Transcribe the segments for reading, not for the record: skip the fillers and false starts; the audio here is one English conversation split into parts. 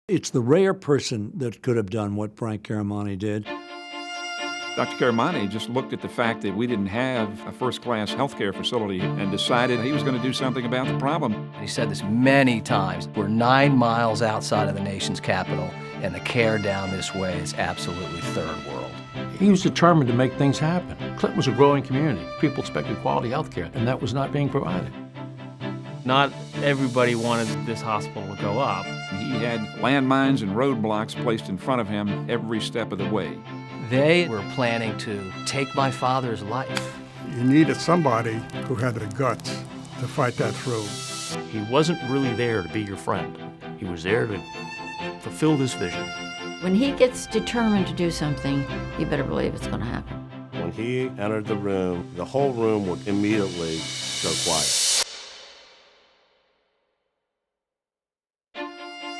It's the rare person that could have done what Frank Chiaramonte did. Dr. Chiaramonte just looked at the fact that we didn't have a first-class healthcare facility and decided he was going to do something about the problem. And he said this many times. We're 9 miles outside of the nation's capital, and the care down this way is absolutely third world. He was determined to make things happen. Clinton was a growing community. People expected quality health care, and that was not being provided. Not everybody wanted this hospital to go up. He had landmines and roadblocks placed in front of him every step of the way. They were planning to take my father's life. You needed somebody who had the guts to fight that through. He wasn't really there to be your friend. He was there to fulfill this vision. When he gets determined to do something, you better believe it's going to happen. When he entered the room, the whole room would immediately go quiet.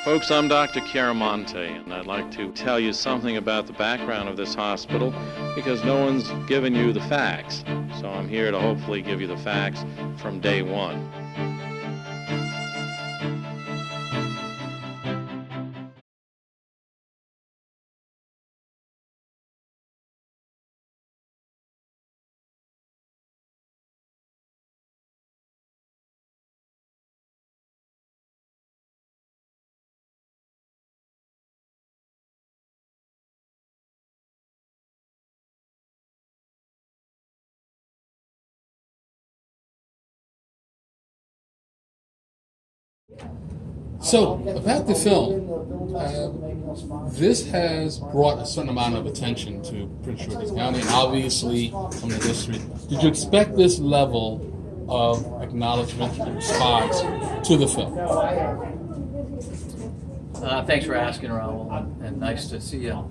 Folks, I'm Dr. Chiaramonte, and I'd like to tell you something about the background of this hospital because no one's given you the facts. So I'm here to hopefully give you the facts from day one. So, about the film, this has brought a certain amount of attention to Prince George's County, and obviously from the history. Did you expect this level of acknowledgement and response to the film? Thanks for asking, Raul, and nice to see you.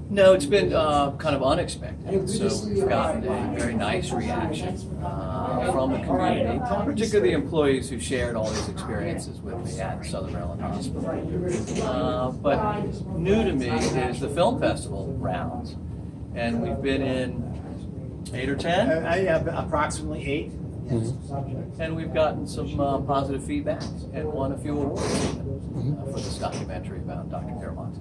No, it's been kind of unexpected. So we've gotten a very nice reaction from the community, particularly the employees who shared all these experiences with me at Southern Maryland Hospital. But new to me is the film festival rounds, and we've been in 8 or 10? Approximately 8. Mm-hmm. And we've gotten some positive feedback and won a few awards for this documentary about Dr. Chiaramonte.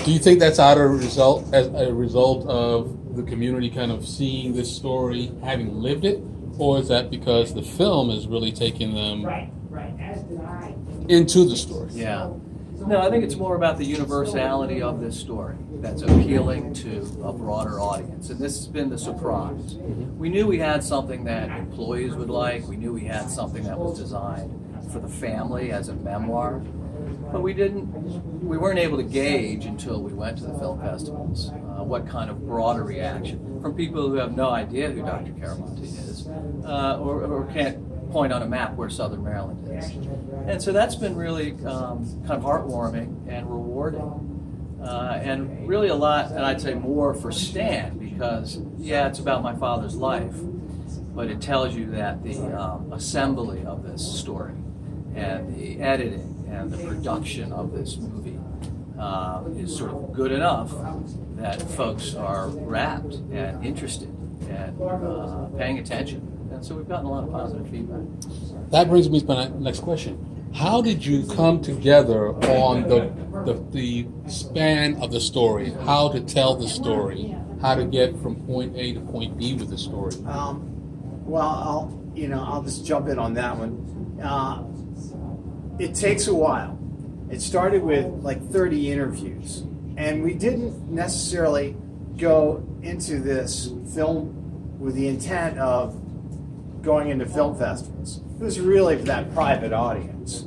Do you think that's as a result of the community kind of seeing this story, having lived it, or is that because the film is really taking them into the story? Yeah. No, I think it's more about the universality of this story that's appealing to a broader audience. And this has been the surprise. We knew we had something that employees would like. We knew we had something that was designed for the family as a memoir. But we weren't able to gauge until we went to the film festivals what kind of broader reaction from people who have no idea who Dr. Chiaramonte is or can't point on a map where Southern Maryland is. And so that's been really kind of heartwarming and rewarding. And really a lot, and I'd say more for Stan, because yeah, it's about my father's life, but it tells you that the assembly of this story and the editing and the production of this movie is sort of good enough that folks are rapt and interested and paying attention. And so we've gotten a lot of positive feedback. That brings me to my next question. How did you come together on the span of the story? How to tell the story? How to get from point A to point B with the story? Well, I'll just jump in on that one. It takes a while. It started with like 30 interviews, and we didn't necessarily go into this film with the intent of going into film festivals. It was really for that private audience.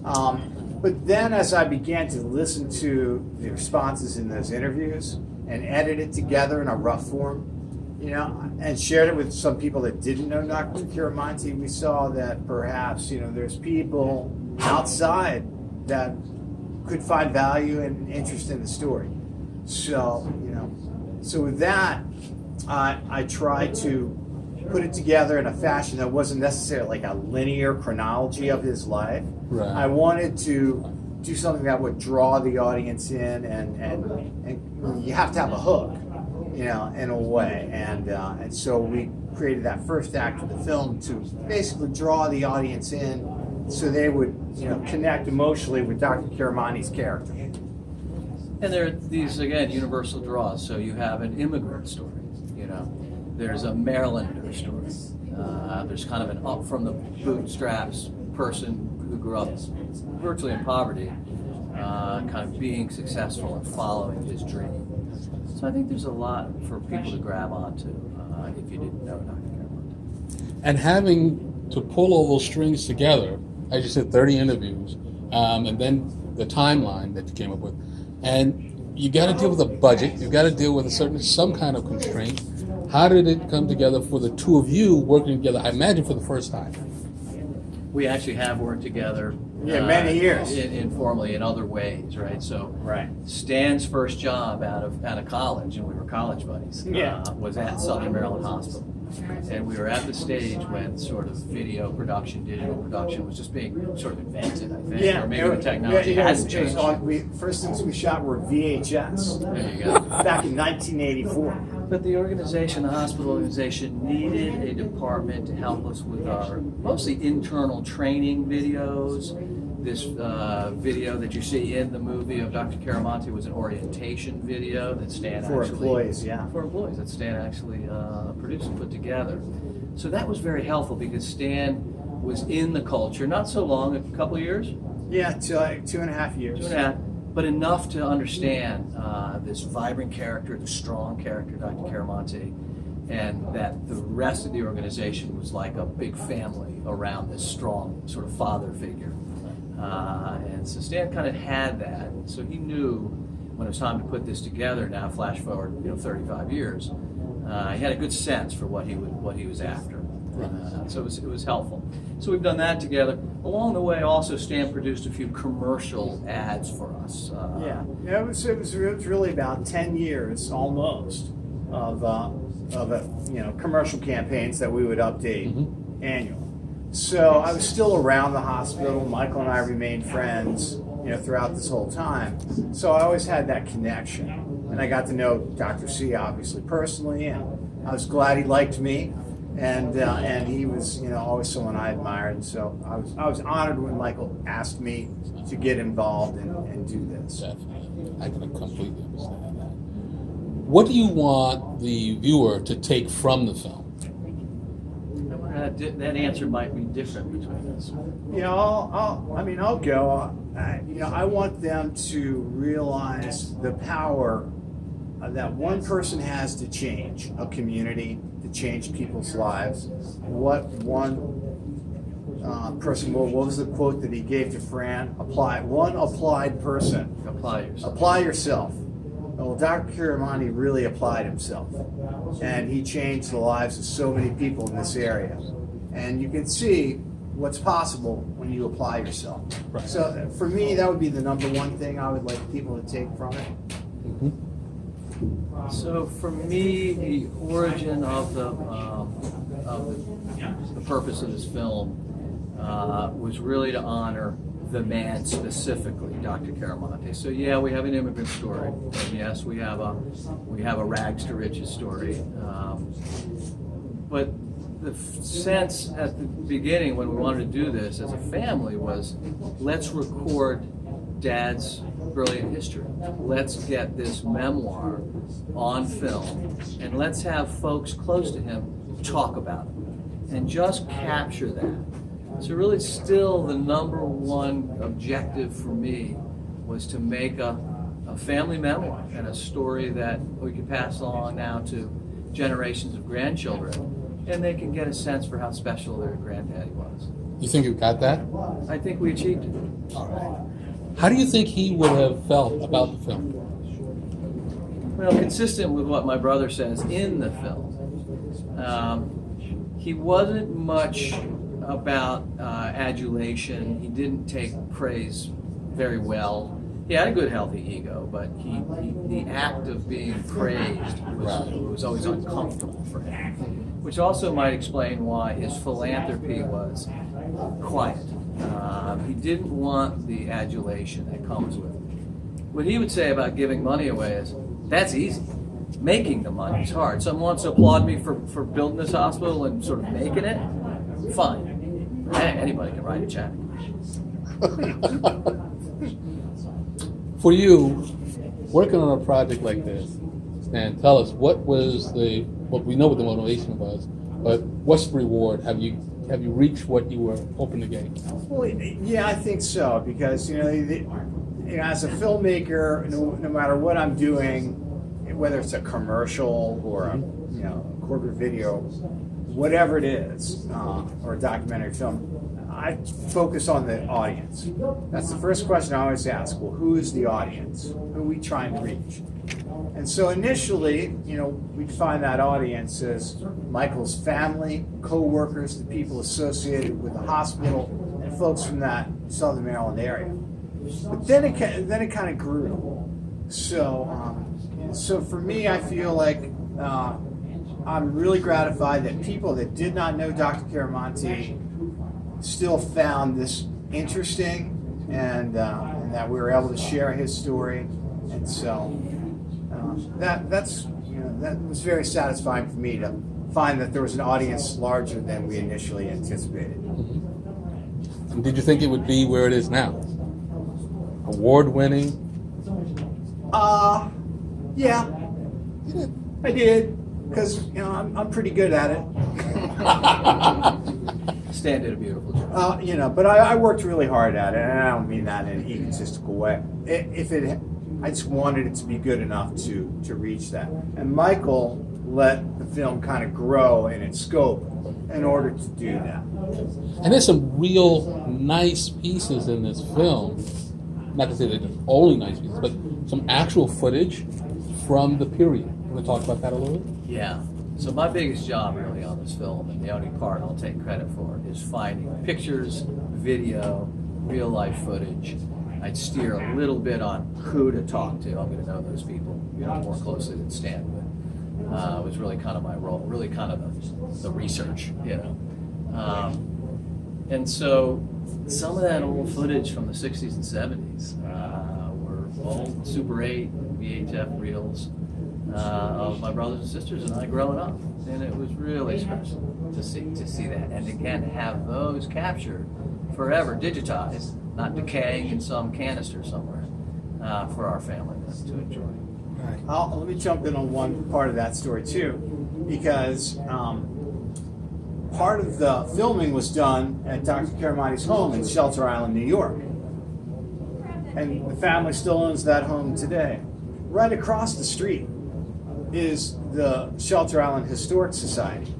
But then as I began to listen to the responses in those interviews and edit it together in a rough form, and shared it with some people that didn't know Dr. Chiaramonte, we saw that perhaps, there's people outside that could find value and interest in the story. So, so with that, I tried to put it together in a fashion that wasn't necessarily like a linear chronology of his life. Right. I wanted to do something that would draw the audience in, and you have to have a hook, in a way. And so we created that first act of the film to basically draw the audience in, so they would connect emotionally with Dr. Chiaramonte's character. And there are these, again, universal draws. So you have an immigrant story, there's a Marylander story. There's kind of an up from the bootstraps person who grew up virtually in poverty, kind of being successful and following his dream. So I think there's a lot for people to grab onto if you didn't know Dr. Chiaramonte. And having to pull all those strings together, as you said, 30 interviews, and then the timeline that you came up with, and you got to deal with a budget, you got to deal with some kind of constraint. How did it come together for the two of you working together? I imagine for the first time. We actually have worked together. Many years. Informally in other ways, right? So Stan's first job out of college, and we were college buddies, was at Southern Maryland Hospital. And we were at the stage when sort of video production, digital production was just being sort of invented, I think. Or maybe the technology hasn't changed. First things we shot were VHS. There you go. Back in 1984. But the organization, the hospital organization, needed a department to help us with our mostly internal training videos. This video that you see in the movie of Dr. Chiaramonte was an orientation video that Stan For actually... employees, that Stan actually produced and put together. So that was very helpful because Stan was in the culture, not so long, a couple of years? Yeah, 2.5 years. 2.5, but enough to understand this vibrant character, the strong character, Dr. Chiaramonte, and that the rest of the organization was like a big family around this strong sort of father figure. And so Stan kind of had that, so he knew when it was time to put this together. Now, flash forward, 35 years, he had a good sense for what he was after. So it was helpful. So we've done that together. Along the way, also Stan produced a few commercial ads for us. It was really about 10 years almost of commercial campaigns that we would update annually. So I was still around the hospital. Michael and I remained friends, throughout this whole time. So I always had that connection, and I got to know Dr. C obviously personally, and I was glad he liked me, and he was always someone I admired. And so I was honored when Michael asked me to get involved and do this. Definitely, I can completely understand that. What do you want the viewer to take from the film? That answer might be different between us. I'll go. I want them to realize the power that one person has to change a community, to change people's lives. What one person, what was the quote that he gave to Fran? One applied person. Apply yourself. Apply yourself. Well, Dr. Chiaramonte really applied himself, and he changed the lives of so many people in this area. And you can see what's possible when you apply yourself. Right. So for me, that would be the number one thing I would like people to take from it. So for me, the origin of the purpose of this film was really to honor the man specifically, Dr. Chiaramonte. So yeah, we have an immigrant story, and yes, we have a rags to riches story, but the sense at the beginning when we wanted to do this as a family was, let's record Dad's brilliant history. Let's get this memoir on film, and let's have folks close to him talk about it and just capture that. So really still the number one objective for me was to make a family memoir and a story that we could pass along now to generations of grandchildren, and they can get a sense for how special their granddaddy was. You think you got that? I think we achieved it. All right. How do you think he would have felt about the film? Well, consistent with what my brother says in the film, he wasn't much about adulation. He didn't take praise very well. He had a good, healthy ego, but the act of being praised was always uncomfortable for him, which also might explain why his philanthropy was quiet. He didn't want the adulation that comes with it. What he would say about giving money away is, that's easy. Making the money is hard. Someone wants to applaud me for building this hospital and sort of making it, fine. Anybody can write a check. For you, working on a project like this, Stan, tell us what we know what the motivation was, but what's the reward? Have you reached what you were hoping to gain? Well, yeah, I think so, because as a filmmaker, no matter what I'm doing, whether it's a commercial or a corporate video, whatever it is, or a documentary film, I focus on the audience. That's the first question I always ask. Well, who is the audience? Who are we trying to reach? And so initially, we'd find that audience as Michael's family, co-workers, the people associated with the hospital, and folks from that Southern Maryland area. But then it kind of grew. So for me, I feel like I'm really gratified that people that did not know Dr. Chiaramonte still found this interesting, and that we were able to share his story, and so that was very satisfying for me to find that there was an audience larger than we initially anticipated. Mm-hmm. And did you think it would be where it is now? Award-winning? Yeah, I did, because I'm pretty good at it. Stan did a beautiful job. But I worked really hard at it, and I don't mean that in an egotistical way. I just wanted it to be good enough to reach that. And Michael let the film kind of grow in its scope in order to do that. And there's some real nice pieces in this film. Not to say that they're only nice pieces, but some actual footage from the period. Want to talk about that a little bit? Yeah. So my biggest job really on this film, and the only part I'll take credit for, is finding pictures, video, real life footage. I'd steer a little bit on who to talk to. I'm going to know those people more closely than Stan would. It was really kind of my role, really kind of the research, and so some of that old footage from the 60s and 70s were old Super 8 VHF reels of my brothers and sisters and I growing up, and it was really special to see that, and again have those captured forever, digitized, not decaying in some canister somewhere, for our family to enjoy. Right. Let me jump in on one part of that story too, because part of the filming was done at Dr. Chiaramonte's home in Shelter Island, New York, and the family still owns that home today. Right across the street is the Shelter Island Historic Society,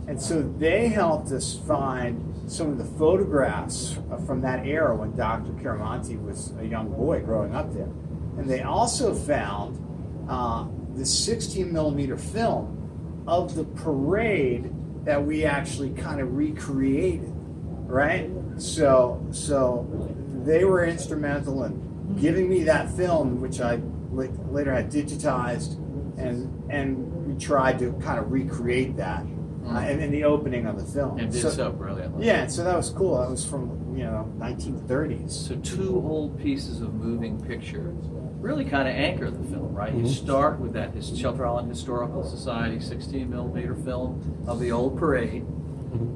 and so they helped us find some of the photographs from that era when Dr. Chiaramonte was a young boy growing up there. And they also found this 16 millimeter film of the parade that we actually kind of recreated, right? So they were instrumental in giving me that film, which I later had digitized, and we tried to kind of recreate that. And in the opening of the film. And did so brilliantly. Yeah, so that was cool. That was from 1930s. So two old pieces of moving picture really kind of anchor the film, right? You start with that Shelter Island Historical Society 16 millimeter film of the old parade,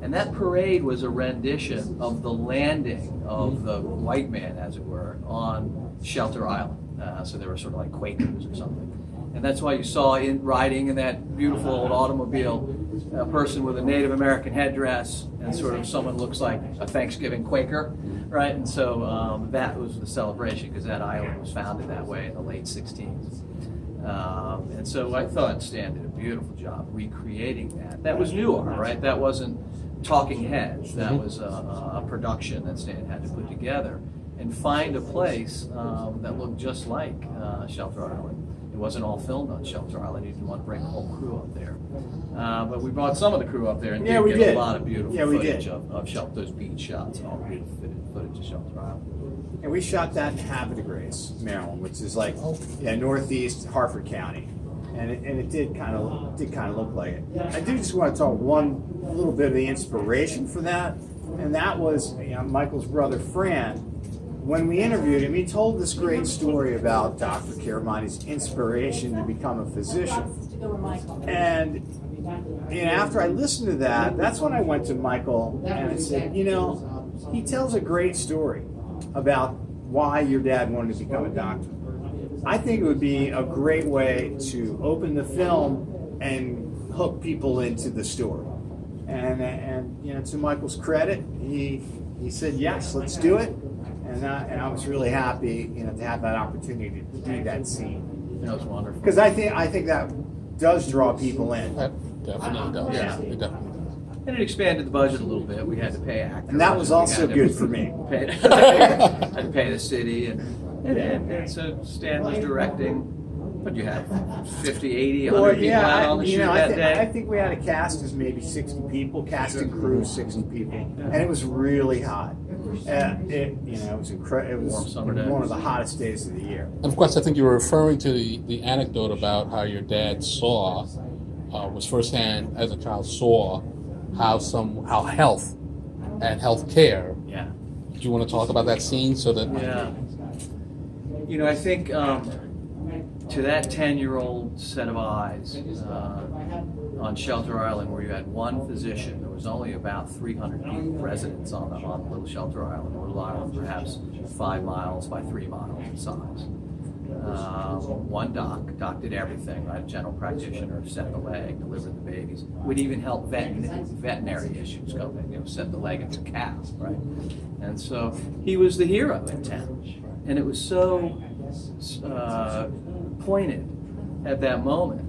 and that parade was a rendition of the landing of the white man, as it were, on Shelter Island. So they were sort of like Quakers or something. And that's why you saw riding in that beautiful old automobile a person with a Native American headdress, and sort of someone looks like a Thanksgiving Quaker, right? And so that was the celebration, because that island was founded that way in the late 16s. And so I thought Stan did a beautiful job recreating that. That was new art, right? That wasn't talking heads. That was a production that Stan had to put together and find a place that looked just like Shelter Island. It wasn't all filmed on Shelter Island. You didn't want to bring the whole crew up there. But we brought some of the crew up there and did get a lot of beautiful footage of Shelter, those beach shots and all the beautiful footage of Shelter Island. And we shot that in Havre de Grace, Maryland, which is like northeast Harford County. And it did kind of look like it. I do just want to talk a little bit of the inspiration for that, and that was Michael's brother Fran. When we interviewed him, he told this great story about Dr. Chiaramonte's inspiration to become a physician. And after I listened to that, that's when I went to Michael and I said, he tells a great story. about why your dad wanted to become a doctor. I think it would be a great way to open the film and hook people into the story. And you know, to Michael's credit, he said yes, let's do it. And I was really happy, you know, to have that opportunity to do that scene. That was wonderful. Because I think that does draw people in. That definitely does. Yeah. It definitely does. And it expanded the budget a little bit. We had to pay actors. And that was also We had to good for me. Pay, had to pay the city. And so Stan was directing. What you have? 50, 80, 100 people out on the shoot that day? I think we had a cast of maybe 60 people, cast and crew 60 people, and it was really hot. It was incredible. It was Warm summer day. one of the hottest days of the year. And of course, I think you were referring to the anecdote about how your dad was firsthand as a child saw how health and health care. Yeah. Do you want to talk about that scene so that? Yeah. You know, I think to that 10-year-old set of eyes on Shelter Island, where you had one physician, there was only about 300 residents on Little Shelter Island. Little Island, perhaps 5 miles by 3 miles in size. One doc did everything, right? General practitioner, set the leg, delivered the babies, would even help veterinary issues go, set the leg into calf, right? And so he was the hero in town. And it was so pointed at that moment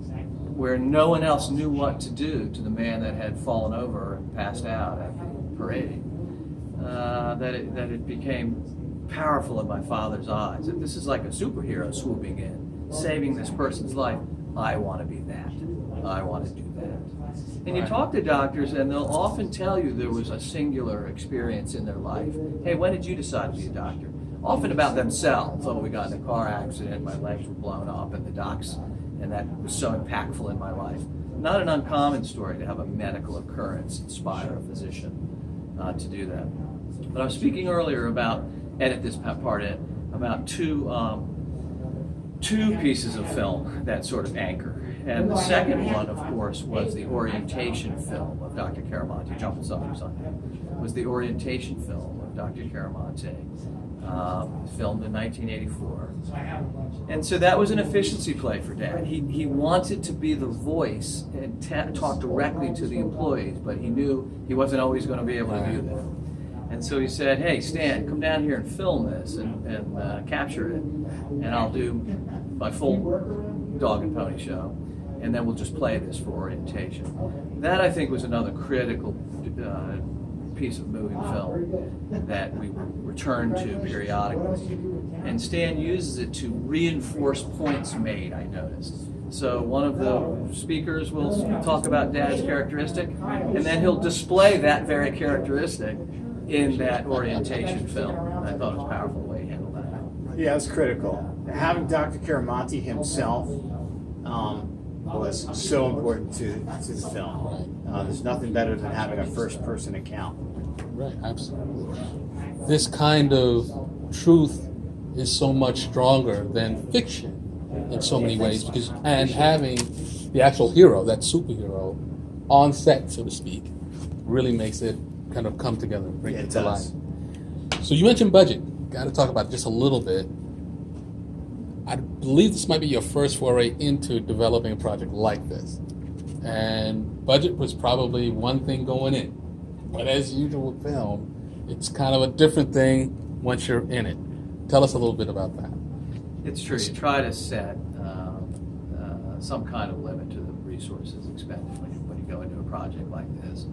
where no one else knew what to do to the man that had fallen over and passed out at the parade, that it became powerful in my father's eyes. That this is like a superhero swooping in, saving this person's life. I want to be that. I want to do that. And you talk to doctors and they'll often tell you there was a singular experience in their life. Hey, when did you decide to be a doctor? Often about themselves. Oh, we got in a car accident, my legs were blown up, and the docs, and that was so impactful in my life. Not an uncommon story to have a medical occurrence inspire a physician to do that. But I was speaking earlier about, edit this part in, about two pieces of film that sort of anchor. And the second one, of course, was the orientation film of Dr. Chiaramonte. Jump us up or something. Was the orientation film of Dr. Chiaramonte. Filmed in 1984. And so that was an efficiency play for Dad. He wanted to be the voice and talk directly to the employees, but he knew he wasn't always going to be able to do that. And so he said, hey, Stan, come down here and film this and capture it, and I'll do my full dog and pony show, and then we'll just play this for orientation. That, I think, was another critical piece of moving film that we return to periodically. And Stan uses it to reinforce points made, I noticed. So one of the speakers will talk about Dad's characteristic, and then he'll display that very characteristic in that orientation film. And I thought it was a powerful way he handled that. Yeah, it was critical. Having Dr. Chiaramonte himself was so important to the film. There's nothing better than having a first-person account. Right, absolutely. This kind of truth is so much stronger than fiction in so many ways, and having the actual hero, that superhero, on set, so to speak, really makes it kind of come together, bring it to life. So you mentioned budget. Got to talk about it just a little bit. I believe this might be your first foray into developing a project like this. And budget was probably one thing going in. But as usual with film, it's kind of a different thing once you're in it. Tell us a little bit about that. It's true. You try to set some kind of limit to the resources expended when you go into a project like this.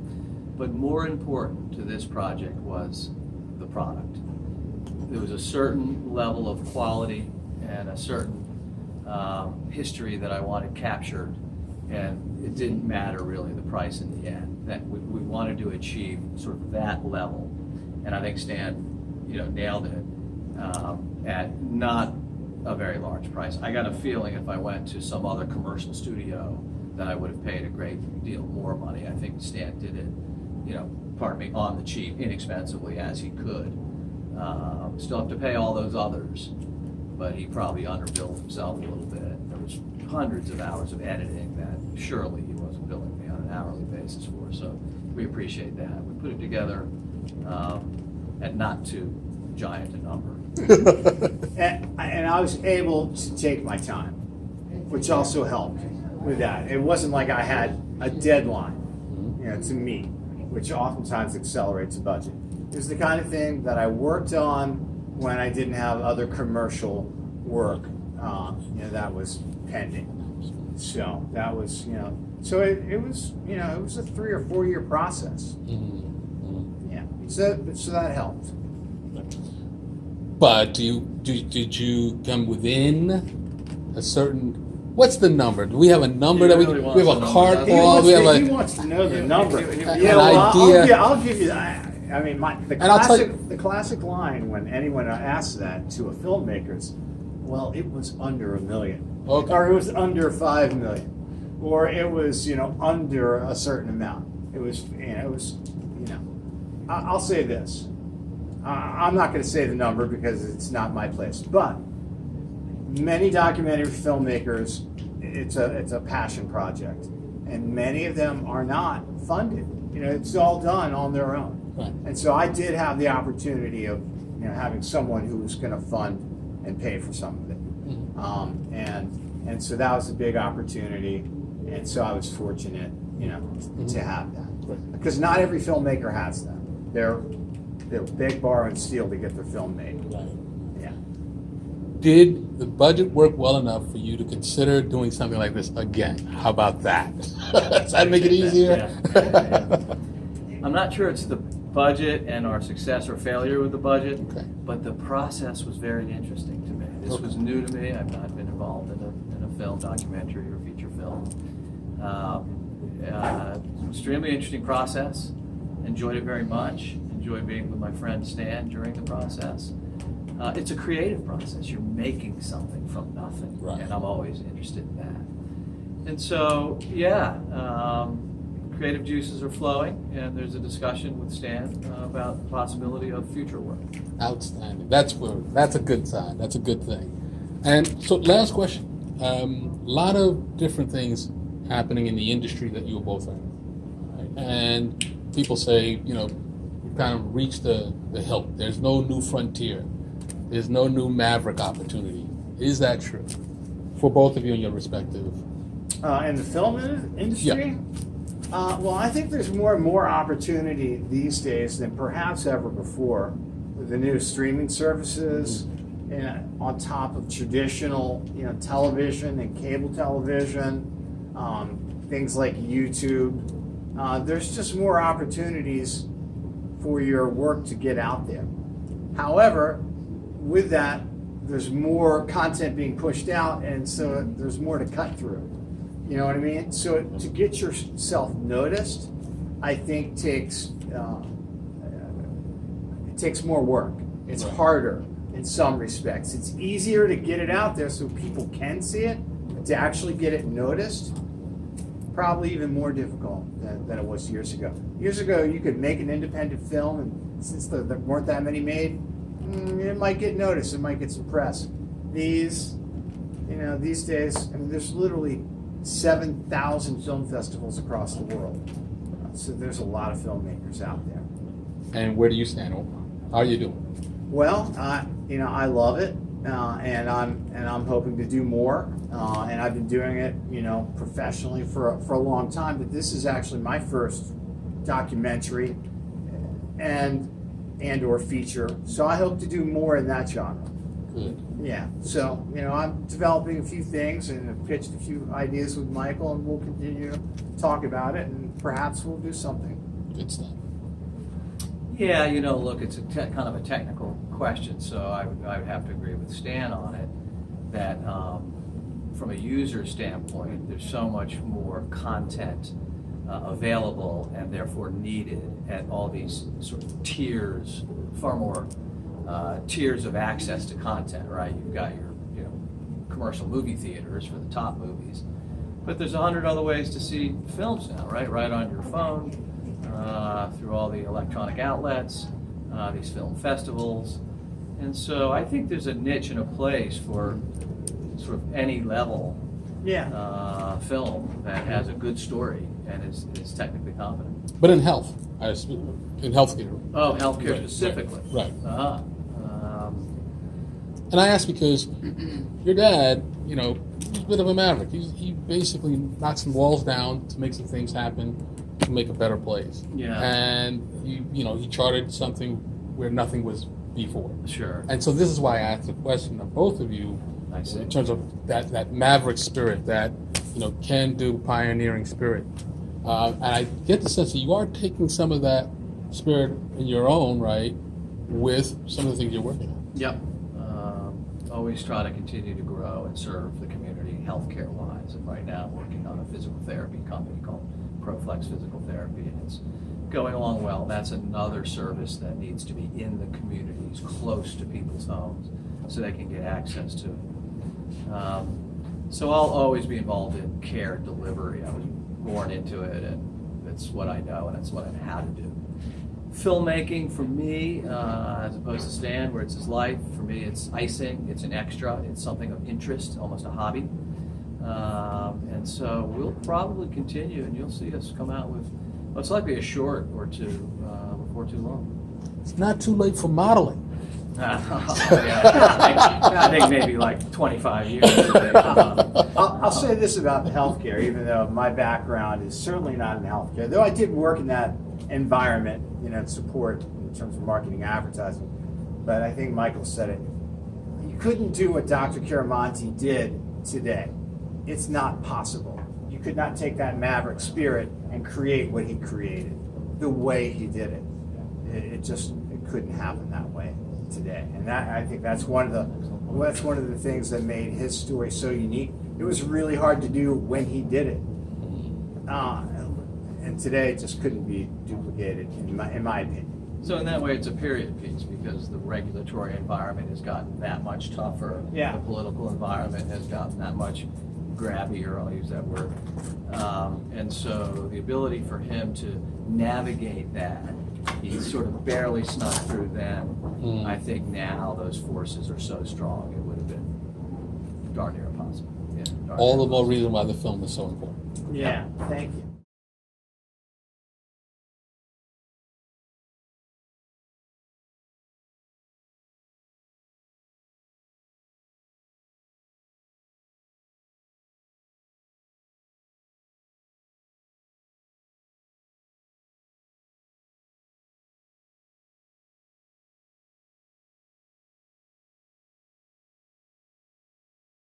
But more important to this project was the product. There was a certain level of quality and a certain history that I wanted captured, and it didn't matter really the price in the end. That we wanted to achieve sort of that level, and I think Stan, nailed it at not a very large price. I got a feeling if I went to some other commercial studio that I would have paid a great deal more money. I think Stan did it, on the cheap, inexpensively as he could. Still have to pay all those others, but he probably underbilled himself a little bit. There was hundreds of hours of editing that surely he wasn't billing me on an hourly basis for, so we appreciate that. We put it together at not too giant a number. And I was able to take my time, which also helped with that. It wasn't like I had a deadline, to meet, which oftentimes accelerates a budget. It was the kind of thing that I worked on when I didn't have other commercial work, that was pending. So that was, so it was, it was a 3 or 4 year process. Yeah, so that helped. But did you come within a certain? What's the number? Do we have a number that we have a card ball? He wants to know the number. idea. I'll give you that. I mean, the classic line when anyone asks that to a filmmaker is, well, it was under $1 million, or it was under $5 million, or it was under a certain amount. It was I'll say this. I'm not going to say the number because it's not my place, but many documentary filmmakers, it's a passion project, and many of them are not funded. It's all done on their own. Right. And so I did have the opportunity of having someone who was going to fund and pay for some of it, and so that was a big opportunity, and so I was fortunate to have that, because not every filmmaker has that. They're big, borrow, and steal to get their film made. Right. Yeah. Did the budget work well enough for you to consider doing something like this again? How about that? Does that make it easier? Yeah. I'm not sure it's the budget and our success or failure with the budget, but the process was very interesting to me. This was new to me. I've not been involved in a film, documentary, or feature film. Extremely interesting process. Enjoyed it very much. Enjoyed being with my friend Stan during the process. It's a creative process. You're making something from nothing, and I'm always interested in that. And so, creative juices are flowing, and there's a discussion with Stan about the possibility of future work. Outstanding. That's a good sign. That's a good thing. And so, last question. A lot of different things happening in the industry that you both are in, right? And people say, we've kind of reached the hilt. There's no new frontier. There's no new maverick opportunity. Is that true for both of you in your respective? In the film industry? Yeah. Well, I think there's more and more opportunity these days than perhaps ever before with the new streaming services, on top of traditional, television and cable television, things like YouTube. There's just more opportunities for your work to get out there. However, with that, there's more content being pushed out, and so there's more to cut through. You know what I mean? So to get yourself noticed, I think takes more work. It's harder in some respects. It's easier to get it out there so people can see it, but to actually get it noticed, probably even more difficult than it was years ago. Years ago, you could make an independent film, and since there weren't that many made, it might get noticed, it might get some press. These days, there's literally 7,000 film festivals across the world. So there's a lot of filmmakers out there. And where do you stand? How are you doing? Well, I love it, and I'm hoping to do more. And I've been doing it, professionally for a long time. But this is actually my first documentary and or feature. So I hope to do more in that genre. Good. Yeah. So I'm developing a few things and have pitched a few ideas with Michael, and we'll continue to talk about it, and perhaps we'll do something. Good stuff. Yeah, look, it's kind of a technical question, so I would have to agree with Stan on it, that from a user standpoint, there's so much more content available and therefore needed at all these sort of tiers, far more tiers of access to content, right? You've got your commercial movie theaters for the top movies, but there's 100 other ways to see films now, right? Right on your phone, through all the electronic outlets, these film festivals. And so I think there's a niche and a place for sort of any level film that has a good story and is technically competent. But in health, in healthcare. Oh, healthcare specifically. Right. And I ask because your dad, you know, he's a bit of a maverick. He basically knocks some walls down to make some things happen, to make a better place. Yeah. And he charted something where nothing was before. Sure. And so this is why I asked the question of both of you, I see. in terms of that maverick spirit, that can-do pioneering spirit. And I get the sense that you are taking some of that spirit in your own right with some of the things you're working on. Yep. Always try to continue to grow and serve the community healthcare-wise. And right now, I'm working on a physical therapy company called ProFlex Physical Therapy, and it's going along well. That's another service that needs to be in the communities, close to people's homes, so they can get access to it. So I'll always be involved in care delivery. I was born into it, and it's what I know, and it's what I know how to do. Filmmaking for me, as opposed to Stan, where it's his life, for me it's icing, it's an extra, it's something of interest, almost a hobby. And so we'll probably continue, and you'll see us come out with what's likely a short or two before too long. It's not too late for modeling. I think maybe like 25 years. I'll say this about the healthcare, even though my background is certainly not in healthcare, though I did work in that environment, support in terms of marketing, advertising. But I think Michael said it. You couldn't do what Dr. Chiaramonte did today. It's not possible. You could not take that maverick spirit and create what he created the way he did it. It couldn't happen that way today. And I think that's one of the things that made his story so unique. It was really hard to do when he did it. And today it just couldn't be duplicated, in my opinion. So in that way, it's a period piece because the regulatory environment has gotten that much tougher. Yeah. The political environment has gotten that much grabbier, I'll use that word. And so the ability for him to navigate that, he sort of barely snuck through then. I think now those forces are so strong, it would have been darn near impossible. Yeah, All the more reason why the film is so important. Yeah, thank you.